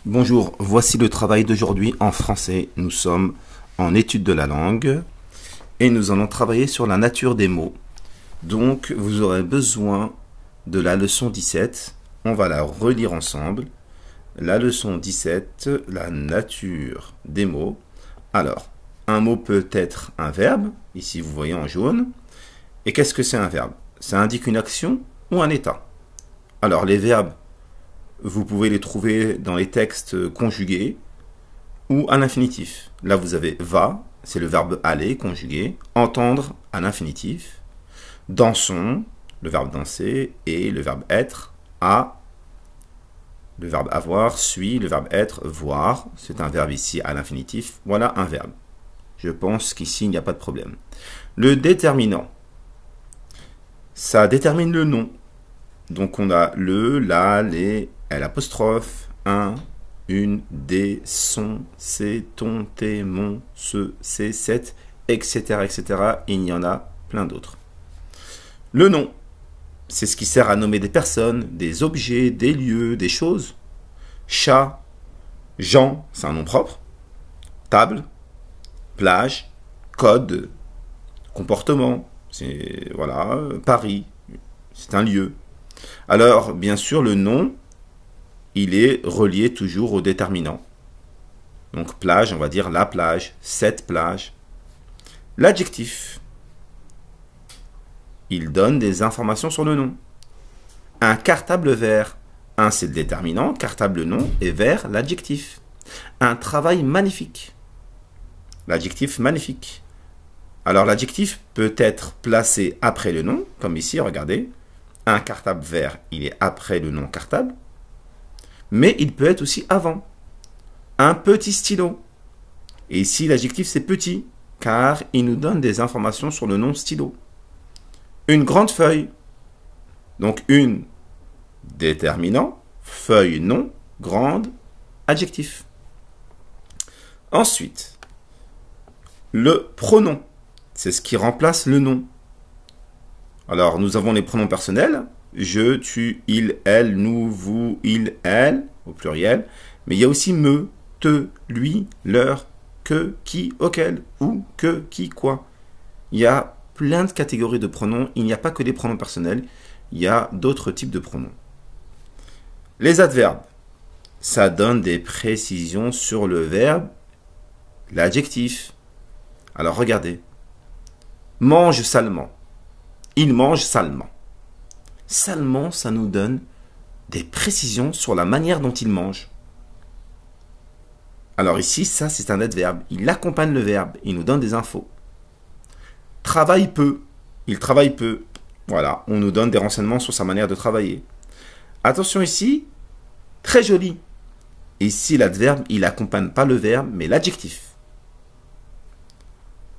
Bonjour, voici le travail d'aujourd'hui en français. Nous sommes en étude de la langue et nous allons travailler sur la nature des mots. Donc, vous aurez besoin de la leçon 17. On va la relire ensemble. La leçon 17, la nature des mots. Alors, un mot peut être un verbe, ici vous voyez en jaune. Et qu'est-ce que c'est un verbe? Ça indique une action ou un état. Alors, les verbes, vous pouvez les trouver dans les textes conjugués ou à l'infinitif. Là, vous avez va, c'est le verbe aller conjugué, entendre à l'infinitif, dansons, le verbe danser, et le verbe être, à, le verbe avoir, suis, le verbe être, voir, c'est un verbe ici à l'infinitif. Voilà un verbe. Je pense qu'ici, il n'y a pas de problème. Le déterminant, ça détermine le nom. Donc, on a le, la, les, l'apostrophe, un, une, des, son, c'est, ton, tes, mon, ce, c'est, cette, etc., etc. Il y en a plein d'autres. Le nom, c'est ce qui sert à nommer des personnes, des objets, des lieux, des choses. Chat, Jean, c'est un nom propre. Table, plage, code, comportement, c'est, voilà, Paris, c'est un lieu. Alors, bien sûr, le nom, il est relié toujours au déterminant. Donc, plage, on va dire la plage, cette plage. L'adjectif, il donne des informations sur le nom. Un cartable vert, un c'est le déterminant, cartable le nom, et vert l'adjectif. Un travail magnifique. L'adjectif magnifique. Alors, l'adjectif peut être placé après le nom, comme ici, regardez. Un cartable vert, il est après le nom cartable. Mais il peut être aussi avant. Un petit stylo. Et ici, l'adjectif, c'est petit, car il nous donne des informations sur le nom stylo. Une grande feuille. Donc, une, déterminant, feuille, nom, grande, adjectif. Ensuite, le pronom. C'est ce qui remplace le nom. Alors, nous avons les pronoms personnels. Je, tu, il, elle, nous, vous, il, elle, au pluriel. Mais il y a aussi me, te, lui, leur, que, qui, auquel, où, que, qui, quoi. Il y a plein de catégories de pronoms. Il n'y a pas que des pronoms personnels. Il y a d'autres types de pronoms. Les adverbes. Ça donne des précisions sur le verbe, l'adjectif. Alors, regardez. Mange salement. Il mange salement. Salement, ça nous donne des précisions sur la manière dont il mange. Alors ici, ça c'est un adverbe. Il accompagne le verbe. Il nous donne des infos. Travaille peu. Il travaille peu. Voilà, on nous donne des renseignements sur sa manière de travailler. Attention ici, très joli. Ici, l'adverbe, il n'accompagne pas le verbe, mais l'adjectif.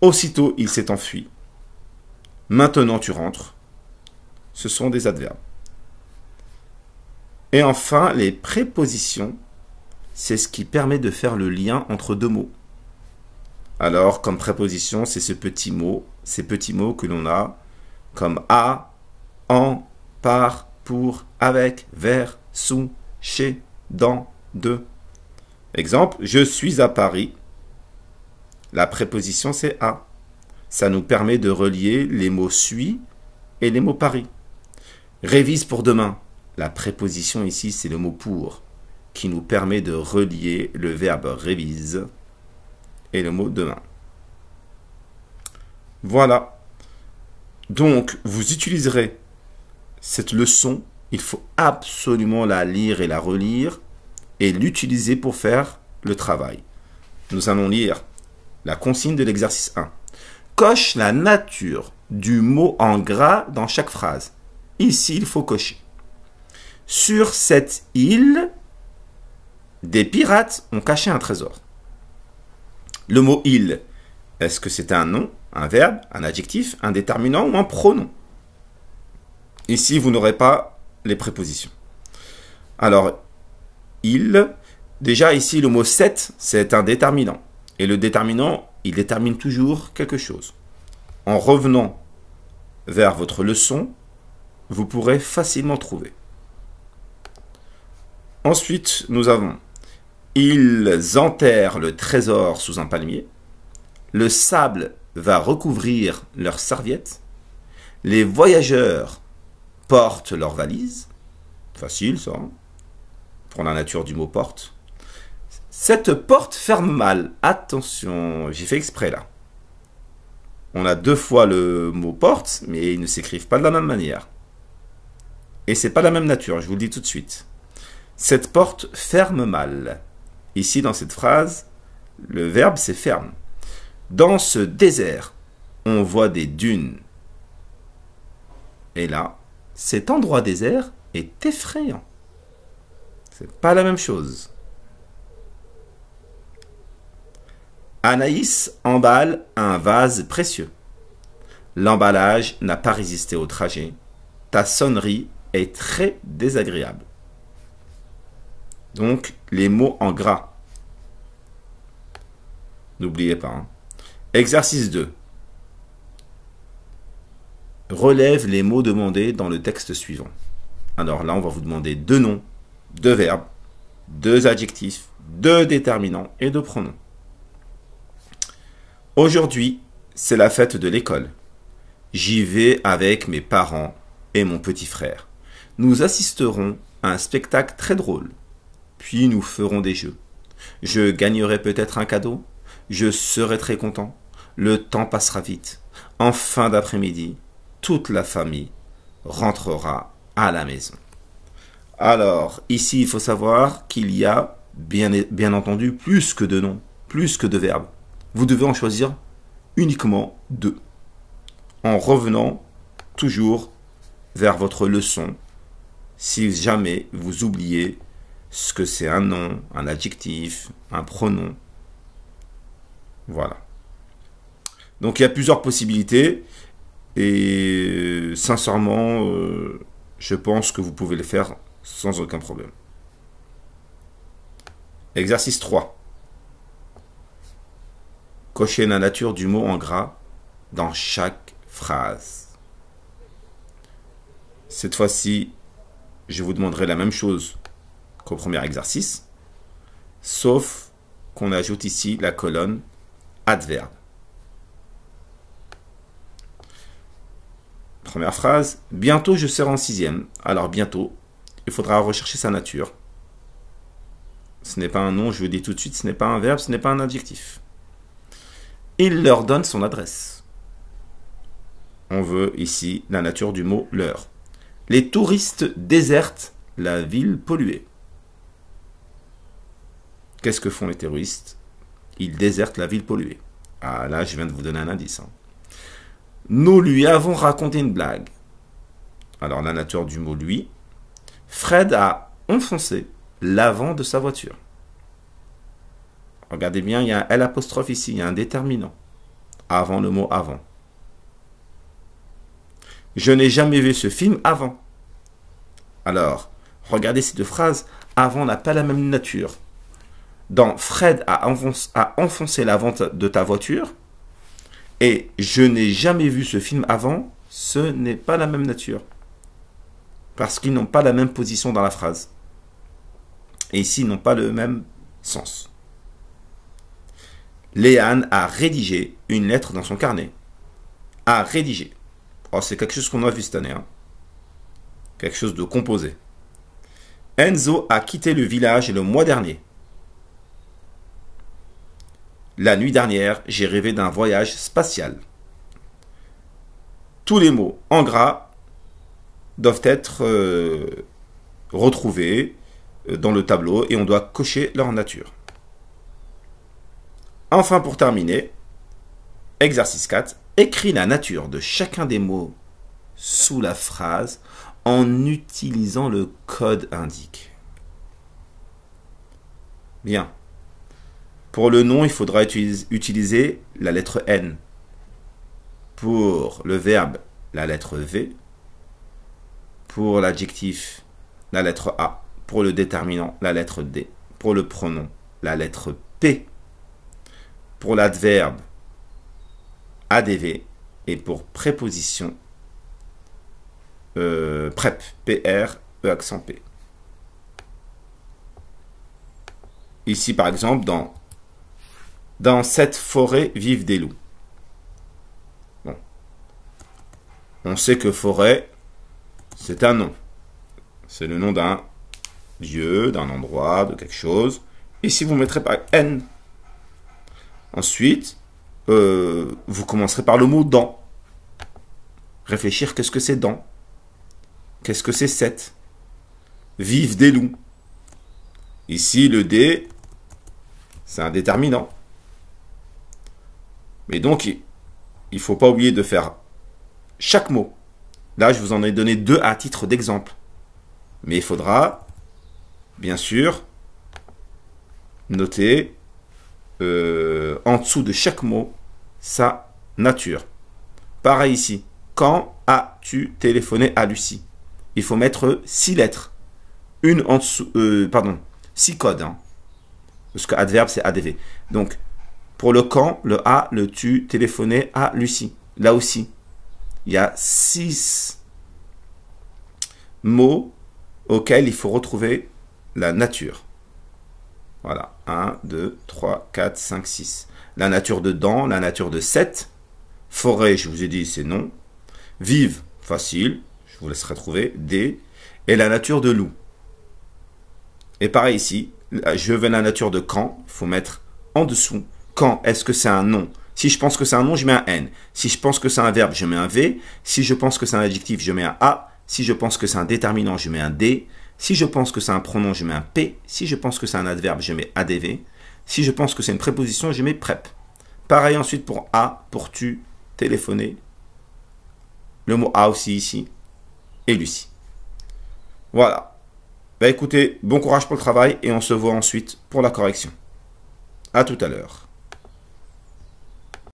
Aussitôt, il s'est enfui. Maintenant, tu rentres. Ce sont des adverbes. Et enfin, les prépositions, c'est ce qui permet de faire le lien entre deux mots. Alors, comme préposition, c'est ces petits mots que l'on a, comme à, en, par, pour, avec, vers, sous, chez, dans, de. Exemple, je suis à Paris. La préposition, c'est à. Ça nous permet de relier les mots suis et les mots Paris. Révise pour demain. La préposition ici, c'est le mot pour, qui nous permet de relier le verbe révise et le mot demain. Voilà. Donc, vous utiliserez cette leçon. Il faut absolument la lire et la relire et l'utiliser pour faire le travail. Nous allons lire la consigne de l'exercice 1. Coche la nature du mot en gras dans chaque phrase. Ici, il faut cocher. Sur cette île, des pirates ont caché un trésor. Le mot « île », est-ce que c'est un nom, un verbe, un adjectif, un déterminant ou un pronom? Ici, vous n'aurez pas les prépositions. Alors, « île », déjà ici, le mot « cette », c'est un déterminant. Et le déterminant, il détermine toujours quelque chose. En revenant vers votre leçon, vous pourrez facilement trouver. Ensuite, nous avons Ils enterrent le trésor sous un palmier. Le sable va recouvrir leurs serviettes. Les voyageurs portent leurs valises. Facile ça, hein, pour la nature du mot porte. Cette porte ferme mal. Attention, j'ai fait exprès là. On a 2 fois le mot porte, mais ils ne s'écrivent pas de la même manière. Et c'est pas la même nature, je vous le dis tout de suite. Cette porte ferme mal. Ici, dans cette phrase, le verbe c'est ferme. Dans ce désert, on voit des dunes. Et là, cet endroit désert est effrayant. C'est pas la même chose. Anaïs emballe un vase précieux. L'emballage n'a pas résisté au trajet. Ta sonnerie est très désagréable. Donc, les mots en gras. N'oubliez pas. Hein. Exercice 2. Relève les mots demandés dans le texte suivant. Alors là, on va vous demander 2 noms, 2 verbes, 2 adjectifs, 2 déterminants et 2 pronoms. Aujourd'hui, c'est la fête de l'école. J'y vais avec mes parents et mon petit frère. Nous assisterons à un spectacle très drôle. Puis nous ferons des jeux. Je gagnerai peut-être un cadeau. Je serai très content. Le temps passera vite. En fin d'après-midi, toute la famille rentrera à la maison. Alors, ici, il faut savoir qu'il y a, bien entendu, plus que de noms, plus que de verbes. Vous devez en choisir uniquement 2. En revenant toujours vers votre leçon, si jamais vous oubliez ce que c'est un nom, un adjectif, un pronom. Voilà. Donc il y a plusieurs possibilités et sincèrement, je pense que vous pouvez le faire sans aucun problème. Exercice 3. Cochez la nature du mot en gras dans chaque phrase. Cette fois-ci, je vous demanderai la même chose qu'au premier exercice, sauf qu'on ajoute ici la colonne adverbe. Première phrase, bientôt je serai en 6e. Alors bientôt, il faudra rechercher sa nature. Ce n'est pas un nom, je vous le dis tout de suite, ce n'est pas un verbe, ce n'est pas un adjectif. Il leur donne son adresse. On veut ici la nature du mot leur. Les touristes désertent la ville polluée. Qu'est-ce que font les terroristes? Ils désertent la ville polluée. Ah là, je viens de vous donner un indice. Hein. Nous lui avons raconté une blague. Alors la nature du mot lui. Fred a enfoncé l'avant de sa voiture. Regardez bien, il y a un L' ici, il y a un déterminant. Avant le mot avant. Je n'ai jamais vu ce film avant. Alors, regardez ces 2 phrases. Avant n'a pas la même nature. Dans Fred a enfoncé l'avant de ta voiture et je n'ai jamais vu ce film avant, ce n'est pas la même nature. Parce qu'ils n'ont pas la même position dans la phrase. Et ici, ils n'ont pas le même sens. Léane a rédigé une lettre dans son carnet. A rédigé. Oh, c'est quelque chose qu'on a vu cette année. Hein. Quelque chose de composé. Enzo a quitté le village le mois dernier. La nuit dernière, j'ai rêvé d'un voyage spatial. Tous les mots en gras doivent être retrouvés dans le tableau et on doit cocher leur nature. Enfin, pour terminer, exercice 4, écris la nature de chacun des mots sous la phrase en utilisant le code indique. Bien. Pour le nom, il faudra utiliser la lettre N. Pour le verbe, la lettre V. Pour l'adjectif, la lettre A. Pour le déterminant, la lettre D. Pour le pronom, la lettre P. Pour l'adverbe, ADV. Et pour préposition, PREP, P-R, E accent P. ici par exemple, dans cette forêt vivent des loups. Bon. On sait que forêt, c'est un nom. C'est le nom d'un lieu, d'un endroit, de quelque chose. Ici, vous mettrez par N. Ensuite, vous commencerez par le mot dans. Réfléchir, qu'est-ce que c'est dans? Qu'est-ce que c'est cette? Vivent des loups. Ici, le D, c'est un déterminant. Mais donc, il ne faut pas oublier de faire chaque mot. Là, je vous en ai donné 2 à titre d'exemple. Mais il faudra, bien sûr, noter en dessous de chaque mot sa nature. Pareil ici. Quand as-tu téléphoné à Lucie? Il faut mettre 6 lettres. Une en dessous, 6 codes. Hein, parce que adverbe, c'est ADV. Donc, pour le quand, le a, le tu, téléphoné à Lucie. Là aussi, il y a 6 mots auxquels il faut retrouver la nature. Voilà, 1, 2, 3, 4, 5, 6. La nature de dans, la nature de cette. Forêt, je vous ai dit, c'est non. Vive, facile, je vous laisserai trouver. D. Et la nature de loup. Et pareil ici, je veux la nature de quand, il faut mettre en dessous. Quand, est-ce que c'est un nom? Si je pense que c'est un nom, je mets un N. Si je pense que c'est un verbe, je mets un V. Si je pense que c'est un adjectif, je mets un A. Si je pense que c'est un déterminant, je mets un D. Si je pense que c'est un pronom, je mets un P. Si je pense que c'est un adverbe, je mets ADV. Si je pense que c'est une préposition, je mets prep. Pareil ensuite pour A, pour tu, téléphoner. Le mot A aussi ici. Et Lucie. Voilà. Bah écoutez, bon courage pour le travail et on se voit ensuite pour la correction. À tout à l'heure.